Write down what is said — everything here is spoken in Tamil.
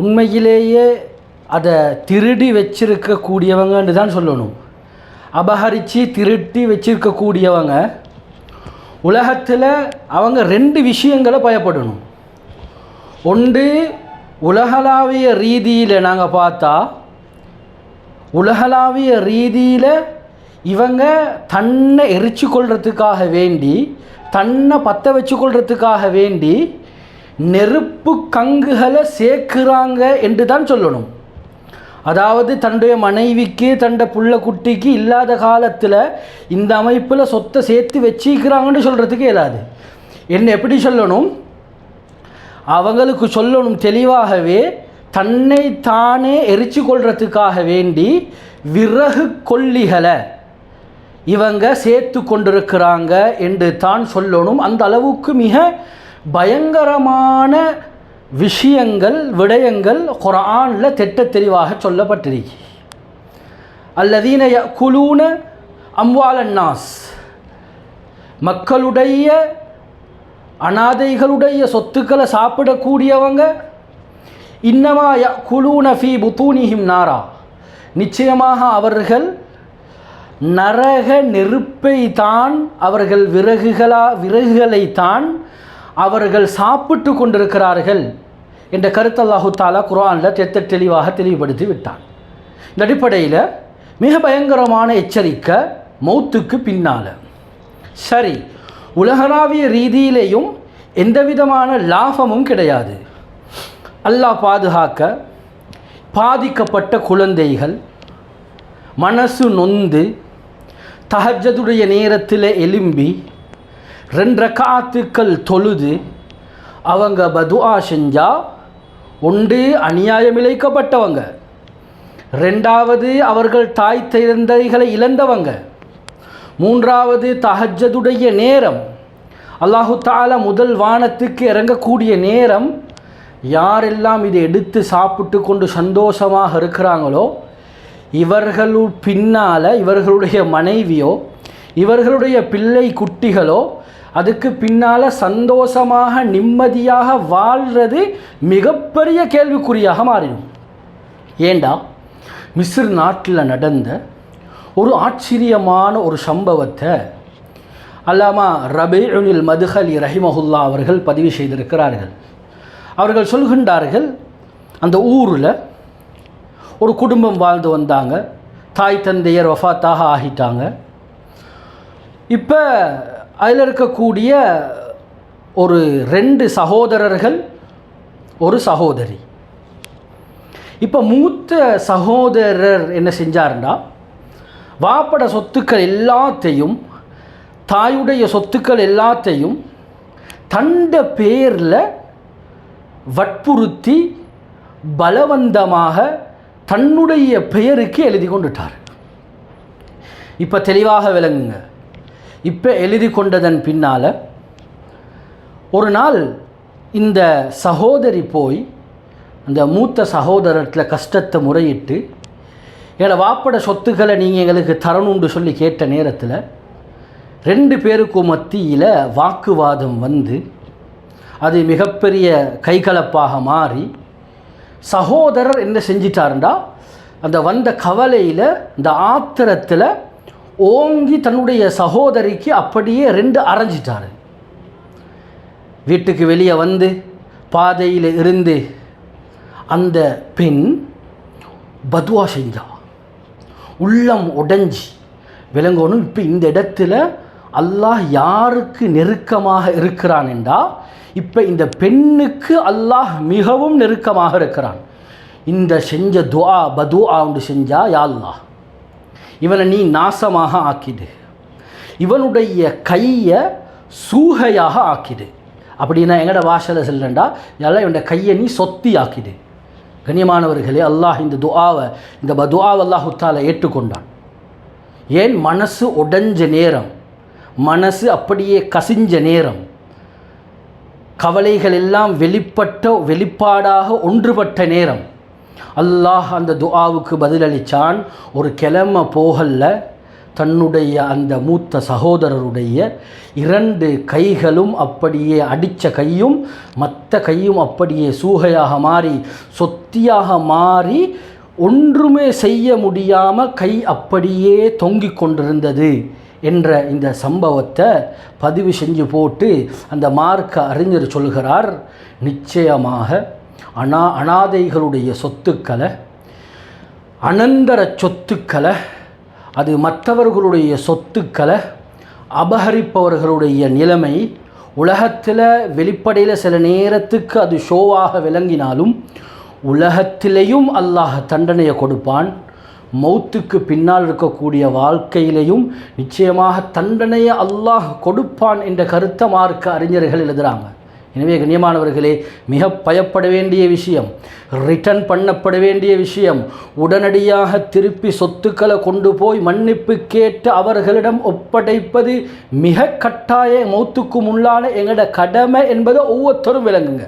உண்மையிலேயே அதை திருடி வச்சிருக்கக்கூடியவங்கன்னு தான் சொல்லணும். அபகரித்து திருட்டி வச்சிருக்கக்கூடியவங்க உலகத்தில் அவங்க ரெண்டு விஷயங்களை பயப்படணும். ஒன்று, உலகளாவிய ரீதியில் நாங்கள் பார்த்தா உலகளாவிய ரீதியில் இவங்க தன்னை எரிச்சு கொள்றதுக்காக வேண்டி, தன்னை பற்ற வச்சு கொள்றதுக்காக வேண்டி நெருப்பு கங்குகளை சேர்க்குறாங்க என்று தான் சொல்லணும். அதாவது தன்னுடைய மனைவிக்கு தன்னுடைய புள்ள குட்டிக்கு இல்லாத காலத்தில் இந்த அமைப்பில் சொத்தை சேர்த்து வச்சிக்கிறாங்கன்னு சொல்கிறதுக்கு இயலாது. என்ன எப்படி சொல்லணும்? அவங்களுக்கு சொல்லணும் தெளிவாகவே, தன்னை தானே எரிச்சு கொள்றதுக்காக வேண்டி விறகு கொல்லிகளை இவங்க சேர்த்து கொண்டிருக்கிறாங்க என்று தான் சொல்லணும். அந்த அளவுக்கு மிக பயங்கரமான விஷயங்கள் விடயங்கள் குர்ஆனில் திட்ட தெளிவாக சொல்லப்பட்டிருக்கு. அல்லதீன யஅகுலூன அம்வாலன் நாஸ், மக்களுடைய அனாதைகளுடைய சொத்துக்களை சாப்பிடக்கூடியவங்க. இன்னமா யஅகுலூன ஃபீ புத்தூனிஹிம் நாரா, நிச்சயமாக அவர்கள் நரக நெருப்பை தான், அவர்கள் விறகுகளை தான் அவர்கள் சாப்பிட்டு கொண்டிருக்கிறார்கள் என்ற கருத்து அல்லாஹு தஆலா குர்ஆனில் தெளிவாக தெளிவுபடுத்தி விட்டான். இந்த அடிப்படையில் மிக பயங்கரமான எச்சரிக்கை மௌத்துக்கு பின்னால். சரி, உலகளாவிய ரீதியிலேயும் எந்த விதமான லாபமும் கிடையாது. அல்லாஹ் பாதுகாக்க, பாதிக்கப்பட்ட குழந்தைகள் மனசு நொந்து தஹஜ்ஜுடைய நேரத்தில் எலும்பி 2 ரக்காத்துக்கள் தொழுது அவங்க பதுஆ செஞ்சால், ஒன்று அநியாயம் இழைக்கப்பட்டவங்க, 2வது அவர்கள் தாய் தந்தைகளை இழந்தவங்க, 3வது தஹஜ்ஜுடைய நேரம், அல்லாஹு தஆலா முதல் வானத்துக்கு இறங்கக்கூடிய நேரம். யாரெல்லாம் இதை எடுத்து சாப்பிட்டு கொண்டு சந்தோஷமாக இருக்கிறாங்களோ இவர்களு பின்னால் இவர்களுடைய மனைவியோ இவர்களுடைய பிள்ளை குட்டிகளோ அதுக்கு பின்னால் சந்தோஷமாக நிம்மதியாக வாழ்கிறது மிகப்பெரிய கேள்விக்குறியாக மாறிடும். ஏண்டா, மிஸ்ர் நாட்டில் நடந்த ஒரு ஆச்சரியமான ஒரு சம்பவத்தை அல்லாமா ரபீஉல் மதுஹலி ரஹிமஹுல்லா அவர்கள் பதிவு செய்திருக்கிறார்கள். அவர்கள் சொல்கின்றார்கள், அந்த ஊரில் ஒரு குடும்பம் வாழ்ந்து வந்தாங்க. தாய் தந்தையர் வஃபாத்தாக ஆகிட்டாங்க. இப்போ அதில் இருக்கக்கூடிய ஒரு 2 சகோதரர்கள், ஒரு சகோதரி. இப்போ மூத்த சகோதரர் என்ன செஞ்சாருன்னா, வாப்பட சொத்துக்கள் எல்லாத்தையும், தாயுடைய சொத்துக்கள் எல்லாத்தையும் தண்ட பேரில் வற்புறுத்தி பலவந்தமாக தன்னுடைய பெயருக்கு எழுதி கொண்டுட்டார். இப்போ தெளிவாக விளங்குங்க. இப்போ எழுதி கொண்டதன் பின்னால் ஒரு நாள் இந்த சகோதரி போய் அந்த மூத்த சகோதரத்தில் கஷ்டத்தை முறையிட்டு, எங்களை வாப்பட சொத்துக்களை நீங்கள் எங்களுக்கு தரணும்னு சொல்லி கேட்ட நேரத்தில் 2 பேருக்கும் மத்தியில் வாக்குவாதம் வந்து அது மிகப்பெரிய கைகலப்பாக மாறி, சகோதரர் என்ன செஞ்சிட்டாருண்டா, அந்த வந்த கவலையில், இந்த ஆத்திரத்தில் ஓங்கி தன்னுடைய சகோதரிக்கு அப்படியே 2 அரைஞ்சிட்டார். வீட்டுக்கு வெளியே வந்து பாதையில் இருந்து அந்த பெண் பதுவா செஞ்சா. உள்ளம் உடைஞ்சி விளங்கணும். இப்போ இந்த இடத்துல அல்லாஹ் யாருக்கு நெருக்கமாக இருக்கிறான் என்றா, இப்போ இந்த பெண்ணுக்கு அல்லாஹ் மிகவும் நெருக்கமாக இருக்கிறான். இந்த செஞ்ச துஆ பதுஆ ஒன்று செஞ்சா, யா அல்லாஹ் இவனை நீ நாசமாக ஆக்கிடு, இவனுடைய கையை சூகையாக ஆக்கிடு. அப்படின்னா எங்கட வாசலை செல்லண்டா, எல்லாம் இவனுடைய கையை நீ சொத்தி ஆக்கிடு. கண்ணியமானவர்களே, அல்லாஹ் இந்த துஆவை, இந்த பதுஆவை அல்லாஹு தஆலா ஏற்றுக்கொண்டான். ஏன்? மனசு உடைஞ்ச நேரம், மனசு அப்படியே கசிஞ்ச நேரம், கவலைகள் எல்லாம் வெளிப்பாடாக ஒன்றுபட்ட நேரம் அல்லாஹ் அந்த துஆவுக்கு பதிலளித்தான். ஒரு கிழமை போகல தன்னுடைய அந்த மூத்த சகோதரருடைய 2 கைகளும் அப்படியே அடித்த கையும் மற்ற கையும் அப்படியே சூகையாக மாறி சொத்தியாக மாறி ஒன்றுமே செய்ய முடியாமல் கை அப்படியே தொங்கிக் கொண்டிருந்தது என்ற இந்த சம்பவத்தை பதிவு செஞ்சு போட்டு அந்த மார்க்க அறிஞர் சொல்கிறார், நிச்சயமாக அனாதைகளுடைய சொத்துக்களை, அனந்தர சொத்துக்களை, அது மற்றவர்களுடைய சொத்துக்களை அபகரிப்பவர்களுடைய நிலைமை உலகத்தில் வெளிப்படையில் சில நேரத்துக்கு அது ஷோவாக விளங்கினாலும் உலகத்திலேயும் அல்லாஹ் தண்டனையை கொடுப்பான். மௌத்துக்கு பின்னால் இருக்கக்கூடிய வாழ்க்கையிலையும் நிச்சயமாக தண்டனையை அல்லாஹ் கொடுப்பான் என்ற கருத்தை மார்க்க அறிஞர்கள் எழுதுகிறாங்க. எனவே கண்ணியமானவர்களே, மிக பயப்பட வேண்டிய விஷயம், ரிட்டர்ன் பண்ணப்பட வேண்டிய விஷயம், உடனடியாக திருப்பி சொத்துக்களை கொண்டு போய் மன்னிப்பு கேட்டு அவர்களிடம் ஒப்படைப்பது மிக கட்டாய மௌத்துக்கு முன்னால எங்களோட கடமை என்பதை ஒவ்வொருத்தரும் விளங்குங்க.